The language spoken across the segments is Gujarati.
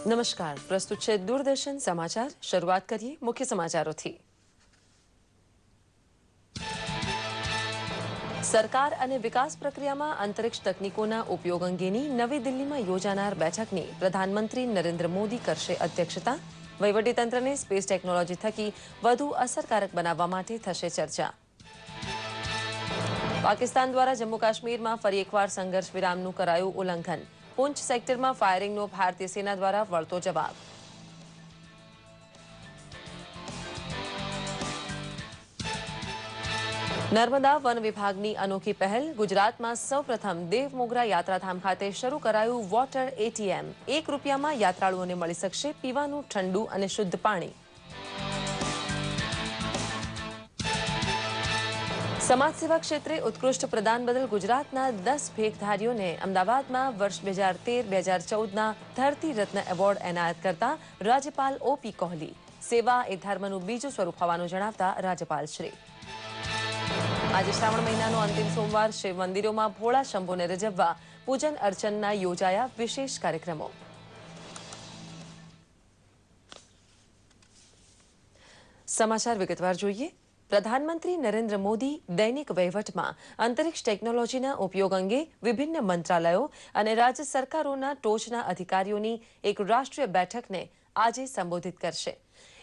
નમસ્કાર, પ્રસ્તુત છે દૂરદર્શન સમાચાર। શરૂઆત કરીએ મુખ્ય સમાચારોથી। સરકાર અને વિકાસ પ્રક્રિયામાં અંતરિક્ષ તકનીકોના ઉપયોગ અંગેની નવી દિલ્હીમાં યોજાનાર બેઠકની પ્રધાનમંત્રી નરેન્દ્ર મોદી કરશે અધ્યક્ષતા। વહીવટીતંત્રને સ્પેસ ટેકનોલોજી થકી વધુ અસરકારક બનાવવા માટે થશે ચર્ચા। પાકિસ્તાન દ્વારા જમ્મુ કાશ્મીરમાં ફરી એકવાર સંઘર્ષ વિરામનું કરાયું ઉલ્લંઘન। પૂંચ સેક્ટરમાં ફાયરિંગનો ભારતીય સેના દ્વારા વળતો જવાબ। નર્મદા વન વિભાગની અનોખી પહેલ। ગુજરાતમાં સૌપ્રથમ દેવમોગરા યાત્રાધામ ખાતે શરૂ કરાયું વોટર એટીએમ। ₹1 યાત્રાળુઓને મળી શકશે પીવાનું ઠંડુ અને શુદ્ધ પાણી। સમાજસેવા ક્ષેત્રે ઉત્કૃષ્ટ પ્રદાન બદલ ગુજરાતના 10 ભેખધારીઓને અમદાવાદમાં વર્ષ 2013-2014ના ધરતી રત્ન એવોર્ડ એનાયત કરતા રાજ્યપાલ ઓપી કોહલી। સેવા એ ધર્મનું બીજું સ્વરૂપ હોવાનું જણાવતા રાજ્યપાલશ્રી। આજે શ્રાવણ મહિનાનો અંતિમ સોમવાર। શિવ મંદિરોમાં ભોળા શંભુને રીઝવવા પૂજન અર્ચનના યોજાયા વિશેષ કાર્યક્રમો। સમાચાર વિગતવાર જોઈએ। પ્રધાનમંત્રી નરેન્દ્ર મોદી દૈનિક વહીવટમાં અંતરિક્ષ ટેકનોલોજીના ઉપયોગ અંગે વિભિન્ન મંત્રાલયો અને રાજ્ય સરકારોના ટોચના અધિકારીઓની એક રાષ્ટ્રીય બેઠકને આજે સંબોધિત કરશે।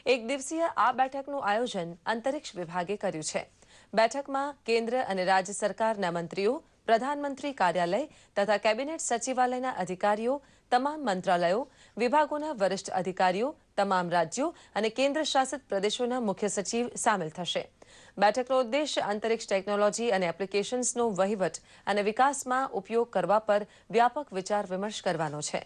એક દિવસીય આ બેઠકનું આયોજન અંતરિક્ષ વિભાગે કર્યું છે। બેઠકમાં કેન્દ્ર અને રાજ્ય સરકારના મંત્રીઓ, પ્રધાનમંત્રી કાર્યાલય તથા કેબિનેટ સચિવાલયના અધિકારીઓ, તમામ મંત્રાલયો, વિભાગોના વરિષ્ઠ અધિકારીઓ, તમામ રાજ્યો અને કેન્દ્ર શાસિત પ્રદેશોના મુખ્ય સચિવ સામેલ થશે। બેઠકનો ઉદ્દેશ અંતરિક્ષ ટેકનોલોજી અને એપ્લિકેશન્સનો વહીવટ અને વિકાસમાં ઉપયોગ કરવા પર વ્યાપક વિચાર વિમર્શ કરવાનો છે।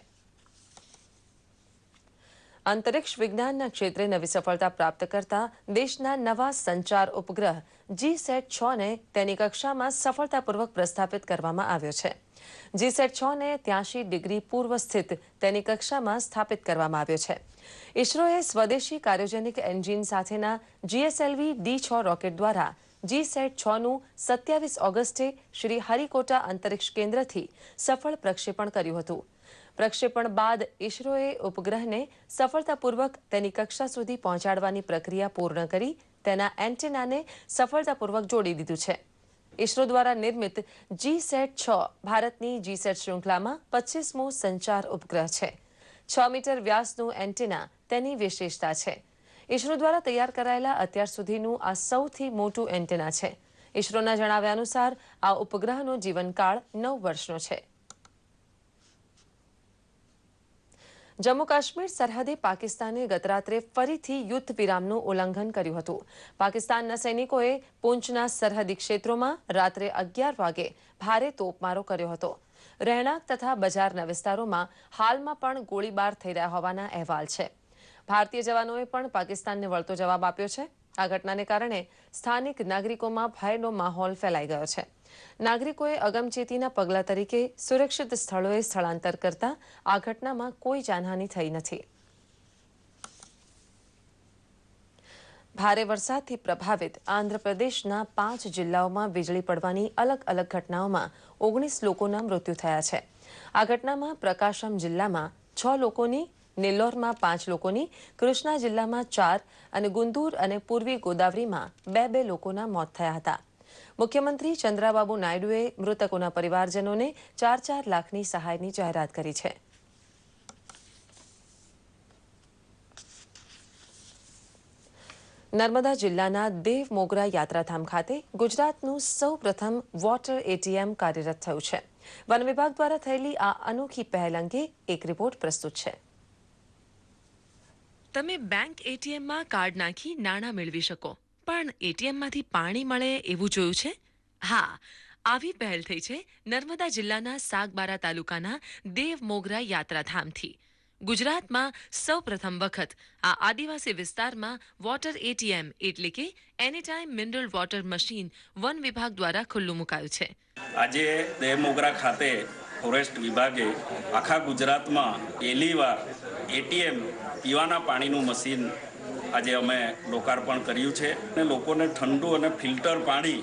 અંતરિક્ષ વિજ્ઞાનના ક્ષેત્રે નવી સફળતા પ્રાપ્ત કરતા દેશના નવા સંચાર ઉપગ્રહ GSAT-6ને તેની કક્ષામાં સફળતાપૂર્વક પ્રસ્થાપિત કરવામાં આવ્યો છે। GSAT-6ને 83 ડિગ્રી પૂર્વ સ્થિત તેની કક્ષામાં સ્થાપિત કરવામાં આવ્યો છે। ઇસરોએ સ્વદેશી કાર્યોજનિક એન્જિન સાથેના GSLV-D6 રોકેટ દ્વારા GSAT-6નું 27 ઓગસ્ટે શ્રી હરિકોટા અંતરિક્ષ કેન્દ્રથી સફળ પ્રક્ષેપણ કર્યું હતું। પ્રક્ષેપણ બાદ ઇસરોએ ઉપગ્રહને સફળતાપૂર્વક તેની કક્ષા સુધી પહોંચાડવાની પ્રક્રિયા પૂર્ણ કરી તેના એન્ટેનાને સફળતાપૂર્વક જોડી દીધું છે। ઇસરો દ્વારા નિર્મિત GSAT-6 ભારતની GSAT શૃંખલામાં 25મો સંચાર ઉપગ્રહ છે। 6 મીટર વ્યાસનું એન્ટેના તેની વિશેષતા છે। ઇસરો દ્વારા તૈયાર કરાયેલા અત્યાર સુધીનું આ સૌથી મોટું એન્ટેના છે। ઇસરોના જણાવ્યા અનુસાર આ ઉપગ્રહનો જીવનકાળ 9 વર્ષનો છે। જમ્મુ કાશ્મીર સરહદે પાકિસ્તાને ગતરાત્રે ફરીથી યુદ્ધ વિરામનું ઉલ્લંઘન કર્યું હતું। પાકિસ્તાનના સૈનિકોએ પૂંચના સરહદી ક્ષેત્રોમાં રાત્રે 11 વાગે ભારે તોપમારો કર્યો હતો। રહેણાંક તથા બજારના વિસ્તારોમાં હાલમાં પણ ગોળીબાર થઈ રહ્યા હોવાના અહેવાલ છે। ભારતીય જવાનોએ પણ પાકિસ્તાનને વળતો જવાબ આપ્યો છે। આ ઘટનાને કારણે સ્થાનિક નાગરિકોમાં ભયનો માહોલ ફેલાઈ ગયો છે। નાગરિકોએ અગમચેતીના પગલાં તરીકે સુરક્ષિત સ્થળોએ સ્થળાંતર કરતા આ ઘટનામાં કોઈ જાનહાનિ થઈ નથી। ભારે વરસાદથી પ્રભાવિત આંધ્રપ્રદેશના 5 જિલ્લાઓમાં વીજળી પડવાની અલગ અલગ ઘટનાઓમાં 19 લોકોના મૃત્યુ થયા છે। આ ઘટનામાં પ્રકાશમ જિલ્લામાં 6 લોકોની, નેલ્લોરમાં 5 લોકોની, કૃષ્ણા જિલ્લામાં 4 અને ગુંદુર અને પૂર્વી ગોદાવરીમાં 2 લોકોના મોત થયા હતા। મુખ્યમંત્રી ચંદ્રાબાબુ નાયડુએ મૃતકોના પરિવારજનોને 4-4 લાખની સહાયની જાહેરાત કરી છે। નર્મદા જિલ્લાના દેવમોગરા યાત્રાધામ ખાતે ગુજરાતનું સૌપ્રથમ વોટર એટીએમ કાર્યરત થયું છે। વન વિભાગ દ્વારા થયેલી આ અનોખી પહેલ અંગે એક રિપોર્ટ પ્રસ્તુત છે। તમે બેંક એટીએમમાં કાર્ડ નાખી નાણાં મેળવી શકો, પણ એટીએમમાંથી પાણી મળે એવું જોયું છે? હા, આવી પહેલ થઈ છે નર્મદા જિલ્લાના સાગબારા તાલુકાના દેવમોગરા યાત્રાધામથી। ગુજરાતમાં સૌપ્રથમ વખત આ આદિવાસી વિસ્તારમાં વોટર એટીએમ એટલે કે any time mineral water machine વન વિભાગ દ્વારા ખુલ્લું મુકાયું છે। આજે દેવમોગરા ખાતે ફોરેસ્ટ વિભાગે આખા ગુજરાતમાં પહેલીવાર એટીએમ પીવાના પાણીનું મશીન આજે અમે લોકાર્પણ કર્યું છે અને લોકોને ઠંડુ અને ફિલ્ટર પાણી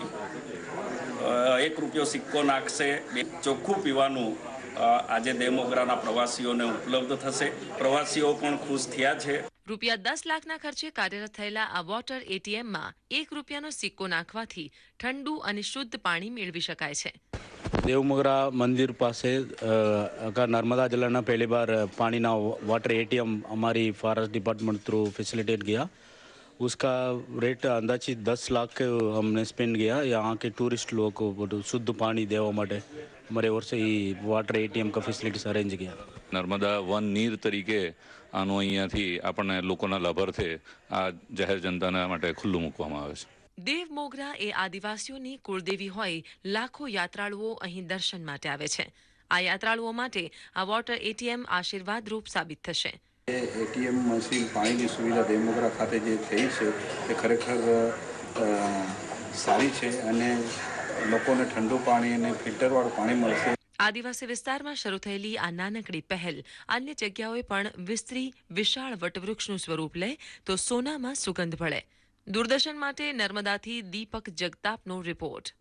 ₹1 સિક્કો નાખશે ચોખ્ખું પીવાનું આજે દેવમોગરાના પ્રવાસીઓને ઉપલબ્ધ થશે. પ્રવાસીઓ પણ ખુશ થયા છે. રૂપિયા 10 લાખના ખર્ચે કાર્યરત થયેલા આ વોટર એટીએમમાં 1 રૂપિયાનો સિક્કો નાખવાથી ઠંડુ અને શુદ્ધ પાણી મેળવી શકાય છે. देवमोगरा मंदिर पास अगर नर्मदा जिला ने पहली बार पानी ना वाटर एटीएम हमारी फॉरेस्ट डिपार्टमेंट थ्रू फैसिलिटेट किया. उसका रेट अंदाजित 10 लाख हमने स्पेंड किया. यहाँ के टूरिस्ट लोगों को शुद्ध पानी देवा माटे हमारे ओर से ही वाटर एटीएम का फैसिलिटीज अरेंज किया. नर्मदा वन નીર તરીકે આનો અહીંયાથી આપણને લોકોના લાભાર્થે આ જાહેર જનતાના માટે ખુલ્લું મૂકવામાં આવે છે. દેવમોગરા એ આદિવાસીઓની કુળદેવી હોય લાખો યાત્રાળુઓ અહીં દર્શન માટે આવે છે. આ યાત્રાળુઓ માટે આ વોટર એટીએમ આશીર્વાદરૂપ સાબિત થશે. એટીએમ મશીન પાણીની સુવિધા દેવમોગરા ખાતે જે થઈ છે તે ખરેખર સારી છે અને લોકોને ઠંડુ પાણી અને ફિલ્ટરવાળું પાણી મળશે. આદિવાસી વિસ્તારમાં શરૂ થયેલી આ નાનકડી પહેલ અન્ય જગ્યાઓએ પણ વિસ્તરી વિશાળ વટવૃક્ષનું સ્વરૂપ લે તો સોનામાં સુગંધ ભળે. દૂરદર્શન માટે નર્મદાથી દીપક જગતાપનો રિપોર્ટ.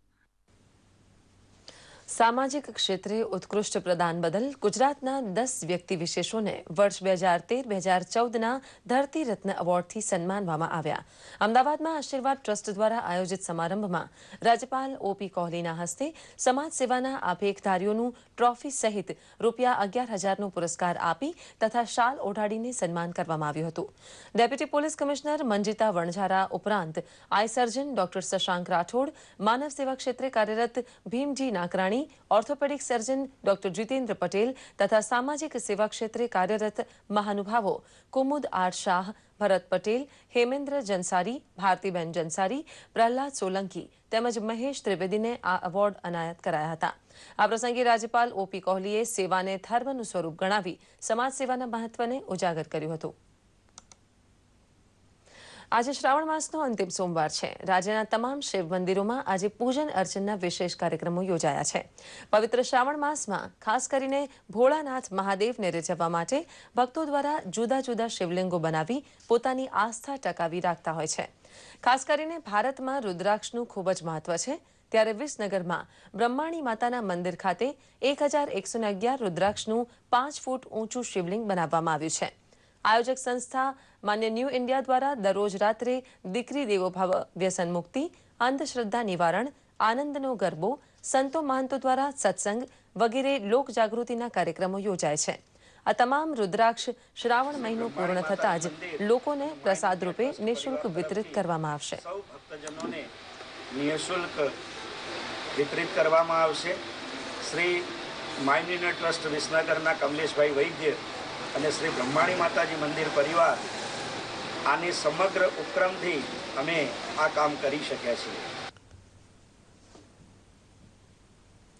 સામાજિક ક્ષેત્રે ઉત્કૃષ્ટ પ્રદાન બદલ ગુજરાતના 10 વ્યક્તિ વિશેષોને વર્ષ 2013-2014ના ધરતી રત્ન એવોર્ડથી સન્માનવામાં આવ્યા. અમદાવાદમાં આશીર્વાદ ટ્રસ્ટ દ્વારા આયોજિત સમારંભમાં રાજ્યપાલ ઓપી કોહલીના હસ્તે સમાજ સેવાના આ ભેખધારીઓનું ટ્રોફી સહિત રૂપિયા 11,000નો પુરસ્કાર આપી તથા શાલ ઓઢાડીને સન્માન કરવામાં આવ્યું હતું. Deputy police commissioner Manjita Vanzara ઉપરાંત આઈ સર્જન ડોક્ટર શશાંક રાઠોડ, માનવ સેવા ક્ષેત્રે કાર્યરત Bhimji Nakrani, orthopaedic surgeon doctor Jitendra Patel તથા સામાજિક સેવા ક્ષેત્રે કાર્યરત મહાનુભાવો કુમુદ આર શાહ, ભરત પટેલ, હેમેન્દ્ર જનસારી, ભારતીબેન જનસારી, પ્રહલાદ સોલંકી તેમજ મહેશ ત્રિવેદીને આ એવોર્ડ અનાયત કરાયા હતા. આ પ્રસંગે રાજ્યપાલ ઓપી કોહલીએ સેવાને ધર્મનું સ્વરૂપ ગણાવી સમાજ સેવાના મહત્વને ઉજાગર કર્યું હતું. આજે શ્રાવણ માસનો અંતિમ સોમવાર છે. રાજ્યના તમામ શિવ મંદિરોમાં આજે પૂજન અર્ચનના વિશેષ કાર્યક્રમો યોજાયા છે. પવિત્ર શ્રાવણ માસમાં ખાસ કરીને ભોળાનાથ મહાદેવને રીઝવવા માટે ભક્તો દ્વારા જુદા જુદા શિવલિંગો બનાવી પોતાની આસ્થા ટકાવી રાખતા હોય છે. ખાસ કરીને ભારતમાં રુદ્રાક્ષનું ખૂબ જ મહત્વ છે. ત્યારે વિસનગરમાં બ્રહ્માણી માતાના મંદિર ખાતે 1111 રુદ્રાક્ષનું 5 ફૂટ ઊંચું શિવલિંગ બનાવવામાં આવ્યું છે. આયોજક સંસ્થા માન્ય ન્યૂ ઇન્ડિયા દ્વારા દરરોજ રાત્રે દીકરી દેવો ભવ, વ્યસન મુક્તિ, અંધશ્રદ્ધા નિવારણ, આનંદનો ગરબો, સંતો મહંતો દ્વારા સત્સંગ વગેરે લોક જાગૃતિના કાર્યક્રમો યોજાય છે. આ તમામ રુદ્રાક્ષ શ્રાવણ મહિનો પૂર્ણ થતાં જ લોકોને પ્રસાદ રૂપે નિઃશુલ્ક વિતરિત કરવામાં આવશે. નિઃશુલ્ક વિતરિત કરવામાં આવશે. શ્રી માયનીનો ટ્રસ્ટ વિસનગરના કમલેશભાઈ વૈદ્ય અને શ્રી બ્રહ્માણી માતાજી મંદિર પરિવાર આની સમગ્ર ઉપક્રમથી અમે આ કામ કરી શક્યા છીએ.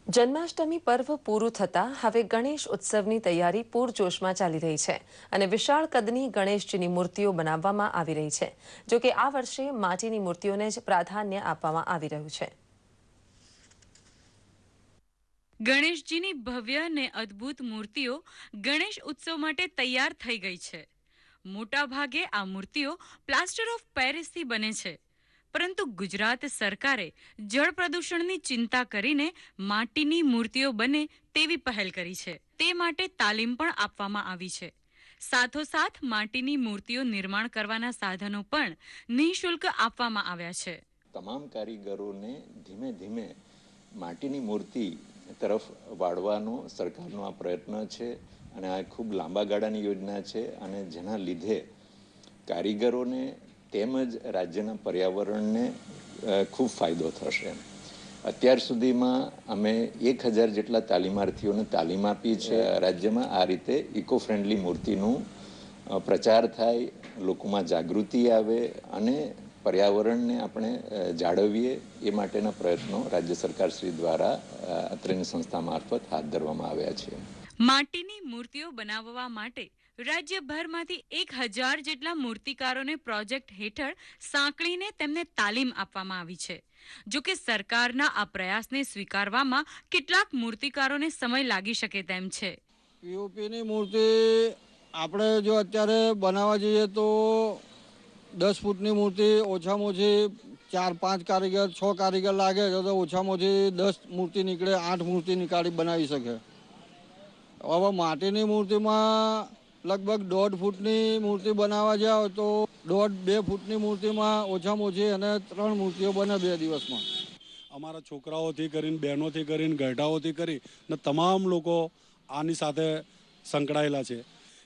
જન્માષ્ટમી પર્વ પૂરું થતાં હવે ગણેશ ઉત્સવની તૈયારી પૂરજોશમાં ચાલી રહી છે અને વિશાળ કદની ગણેશજીની મૂર્તિઓ બનાવવામાં આવી રહી છે. જોકે આ વર્ષે માટીની મૂર્તિઓને જ પ્રાધાન્ય આપવામાં આવી રહ્યું છે. ગણેશજીની ભવ્ય અને અદ્ભુત મૂર્તિઓ ગણેશ ઉત્સવ માટે તૈયાર થઈ ગઈ છે. મોટા ભાગે આ મૂર્તિઓ પ્લાસ્ટર ઓફ પેરિસથી બને છે. પરંતુ ગુજરાત સરકારે જળ પ્રદૂષણની ચિંતા કરીને માટીની મૂર્તિઓ બને તેવી પહેલ કરી છે. તે માટે તાલીમ પણ આપવામાં આવી છે. સાથોસાથ માટીની મૂર્તિઓ નિર્માણ કરવાના સાધનો પણ નિઃશુલ્ક આપવામાં આવ્યા છે. તમામ કારીગરોને ધીમે ધીમે માટીની મૂર્તિ તરફ વાળવાનો સરકારનો આ પ્રયત્ન છે અને આ ખૂબ લાંબા ગાળાની યોજના છે અને જેના લીધે કારીગરોને તેમજ રાજ્યના પર્યાવરણને ખૂબ ફાયદો થશે. અત્યાર સુધીમાં અમે 1000 જેટલા તાલીમાર્થીઓને તાલીમ આપી છે. રાજ્યમાં આ રીતે ઇકો ફ્રેન્ડલી મૂર્તિનું પ્રચાર થાય, લોકોમાં જાગૃતિ આવે અને પર્યાવરણને આપણે જાળવીએ એ માટેના પ્રયત્નો રાજ્ય સરકાર શ્રી દ્વારા અત્રેની સંસ્થા મારફત હાથ ધરવામાં આવ્યા છે. માટીની મૂર્તિઓ બનાવવા માટે રાજ્યભરમાંથી 1000 જેટલા મૂર્તિકારોને પ્રોજેક્ટ હેઠળ સાંકળીને તેમને તાલીમ આપવામાં આવી છે. જોકે સરકારના આ પ્રયાસને સ્વીકારવામાં કેટલાક મૂર્તિકારોને સમય લાગી શકે તેમ છે. પીઓપીની મૂર્તિ આપણે જો અત્યારે બનાવવા જઈએ તો 10 ફૂટની મૂર્તિ ઓછામાં ઓછી 4-5 કારીગર 6 કારીગર લાગે તો ઓછામાં ઓછી 10 મૂર્તિ નીકળે, 8 મૂર્તિ નીકાળી બનાવી શકે. હવે માટીની મૂર્તિમાં લગભગ 1.5 ફૂટની મૂર્તિ બનાવવા જાઓ તો 1.5-2 ફૂટની મૂર્તિમાં ઓછામાં ઓછી અને 3 મૂર્તિઓ બને 2 દિવસમાં. અમારા છોકરાઓથી કરીને, બહેનોથી કરીને, ગરડાઓથી કરી ને તમામ લોકો આની સાથે સંકળાયેલા છે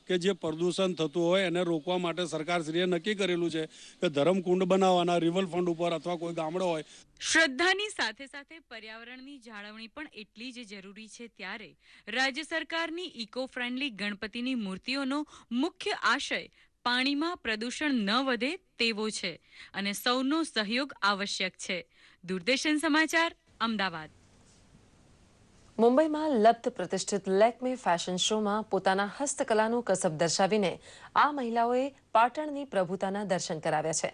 કે જે પ્રદૂષણ થતું હોય એને રોકવા માટે સરકારશ્રીએ નક્કી કરેલું છે કે ધરમકુંડ બનાવવાના રિવરફ્રન્ટ ઉપર અથવા કોઈ ગામડો હોય. શ્રદ્ધાની સાથે સાથે પર્યાવરણની જાળવણી પણ એટલી જ જરૂરી છે. ત્યારે રાજ્ય સરકારની ઇકો ફ્રેન્ડલી ગણપતિની મૂર્તિઓનો મુખ્ય આશય પાણીમાં પ્રદૂષણ ન વધે તેવો છે અને સૌનો સહયોગ આવશ્યક છે. દૂરદર્શન સમાચાર, અમદાવાદ. મુંબઈમાં લબ્ધ પ્રતિષ્ઠિત લેકમે ફેશન શોમાં પોતાના હસ્તકલાનું કસબ દર્શાવીને આ મહિલાઓએ પાટણની પ્રભુતાના દર્શન કરાવ્યા છે.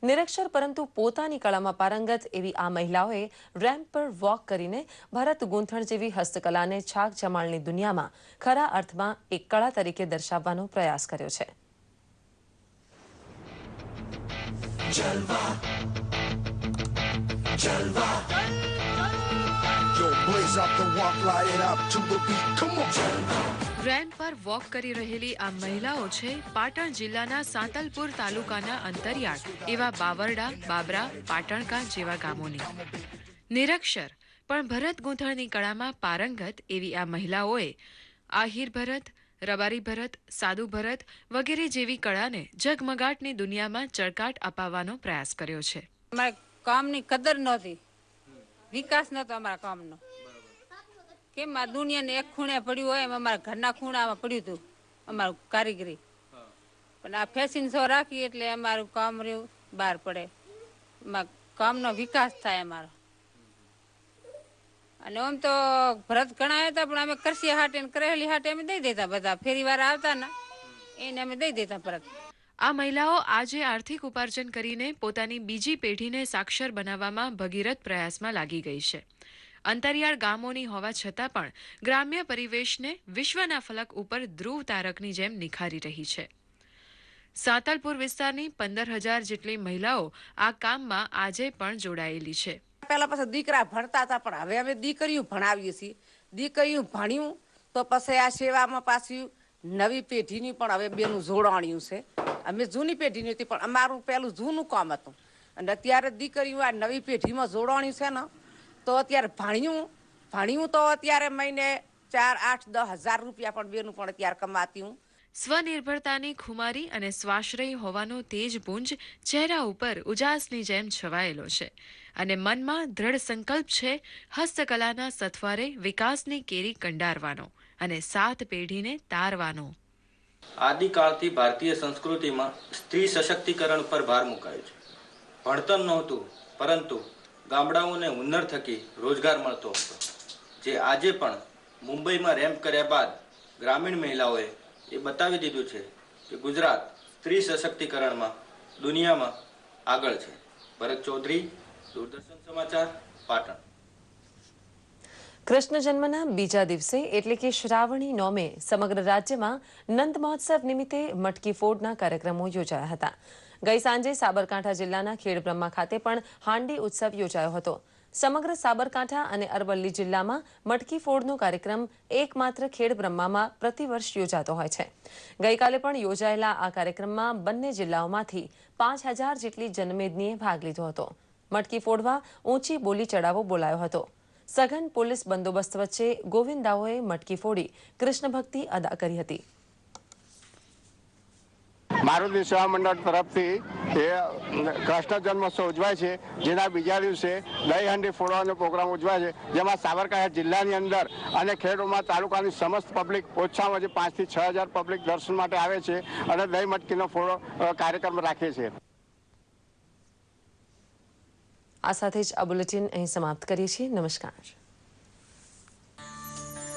નિરક્ષર પરંતુ પોતાની કળામાં પારંગત એવી આ મહિલાઓએ રેમ્પ પર વોક કરીને ભરત ગૂંથણ જેવી હસ્તકલાને છાક જમાળની દુનિયામાં ખરા અર્થમાં એક કળા તરીકે દર્શાવવાનો પ્રયાસ કર્યો છે. રેમ્પ પર વોક કરી રહેલી આ મહિલાઓ છે પાટણ જિલ્લાના સાંતલપુર તાલુકાના અંતરિયાળ એવા બાવરડા, બાબરા, પાટણકા જેવા ગામોની. નિરક્ષર પણ ભરત ગૂંથણની કળામાં પારંગત એવી આ મહિલાઓએ આહિર ભરત, રબારી ભરત, સાદુ ભરત વગેરે જેવી કળાને ઝગમગાટની દુનિયામાં ચળકાટ અપાવવાનો પ્રયાસ કર્યો છે. અમારા કામની કદર નહોતી, વિકાસ નહોતો અમારા કામનો. કેમ આ દુનિયાને એક ખૂણે પડ્યું હોય એમ અમારા ઘરના ખૂણામાં પડ્યું હતું અમારું કારીગરી. પણ આ ફેશન શો રાખી એટલે અમારું કામ રહ્યું બહાર પડે, કામનો વિકાસ થાય અમારો. અને આમ તો ભરત ઘણા હતા પણ અમે કરશી હાટે ને કરેલી હાટે અમે દઈ દેતા, બધા ફેરીવાર આવતા ને એને અમે દઈ દેતા ભરત. આ મહિલાઓ આજે આર્થિક ઉપાર્જન કરીને પોતાની બીજી પેઢીને સાક્ષર બનાવવામાં ભગીરથ પ્રયાસમાં લાગી ગઈ છે. અંતરિયાળ ગામોની હોવા છતાં પણ ગ્રામ્ય પરિવેશને વિશ્વના ફલક ઉપર ધ્રુવ તારકની જેમ નિખારી રહી છે. સાંતલપુર વિસ્તારની 15,000 જેટલી મહિલાઓ આ કામમાં આજે પણ જોડાયેલી છે. પહેલા પછી દીકરા ભણતા હતા પણ હવે અમે દીકરીઓ ભણાવીએ છીએ. દીકરીઓ ભણ્યું તો પછી આ સેવામાં પાછું નવી પેઢીની પણ હવે બેનું જોડાણ્યું છે. અમે જૂની પેઢીની હતી પણ અમારું પહેલું જૂનું કામ હતું અને અત્યારે દીકરીઓ આ નવી પેઢીમાં જોડાણ્યું છે ને તો અત્યારે ભણ્યું તો અત્યારે મહિને 4, 8, 10 હજાર રૂપિયા પણ બેનું પણ અત્યારે કમાતી હું. સ્વનિર્ભરતાની ખુમારી અને સ્વાશ્રય હોવાનો તેજ પુંજ ચહેરા ઉપર ઉજાસની જેમ છવાયેલો છે અને મનમાં દ્રઢ સંકલ્પ છે હસ્તકલાના સથવારે વિકાસની કેરી કંડારવાનો અને 7 પેઢીને તારવાનો. આદિકાળથી ભારતીય સંસ્કૃતિમાં સ્ત્રી સશક્તિકરણ પર ભાર મુકાયો છે. ભણતર નહોતું પરંતુ ગામડાઓને હુન્નર થકી રોજગાર મળતો હતો, જે આજે પણ મુંબઈમાં રેમ્પ કર્યા બાદ ગ્રામીણ મહિલાઓએ એ બતાવી દીધું છે કે ગુજરાત સ્ત્રી સશક્તિકરણમાં દુનિયામાં આગળ છે. ભરત ચૌધરી, દૂરદર્શન સમાચાર, પાટણ. કૃષ્ણ જન્મના બીજા દિવસે એટલે કે શ્રાવણી નોમે સમગ્ર રાજ્યમાં નંદ મહોત્સવ નિમિત્તે મટકી ફોડના કાર્યક્રમો યોજાયા હતા. ગઈ સાંજે સાબરકાંઠા જિલ્લાના ખેડબ્રહ્મા ખાતે પણ હાંડી ઉત્સવ યોજાયો હતો. સમગ્ર સાબરકાંઠા અને અરવલ્લી જિલ્લામાં મટકી ફોડનો કાર્યક્રમ એકમાત્ર ખેડબ્રહ્મામાં પ્રતિવર્ષ યોજાતો હોય છે. ગઈકાલે પણ યોજાયેલા આ કાર્યક્રમમાં બંને જિલ્લાઓમાંથી 5,000 જેટલી જનમેદનીએ ભાગ લીધો હતો. મટકી ફોડવા ઊંચી બોલી ચડાવો બોલાયો હતો. સઘન પોલીસ બંદોબસ્ત વચ્ચે ગોવિંદાઓએ મટકી ફોડી કૃષ્ણ ભક્તિ અદા કરી હતી. મારુતિ સેવા મંડળ તરફથી કૃષ્ણ જન્મોત્સવ ઉજવાય છે, જેના બીજા દિવસે દહીં હાંડી ફોડવાનો પ્રોગ્રામ ઉજવાય છે, જેમાં સાબરકાંઠા જિલ્લાની અંદર અને ખેડબ્રહ્મા તાલુકાની સમસ્ત પબ્લિક ઓછામાં ઓછી 5,000 થી 6,000 પબ્લિક દર્શન માટે આવે છે અને દહીં મટકીનો ફોડો કાર્યક્રમ રાખે છે. આ સાથે જ આ બુલેટિન અહીં સમાપ્ત કરીએ છીએ. નમસ્કાર.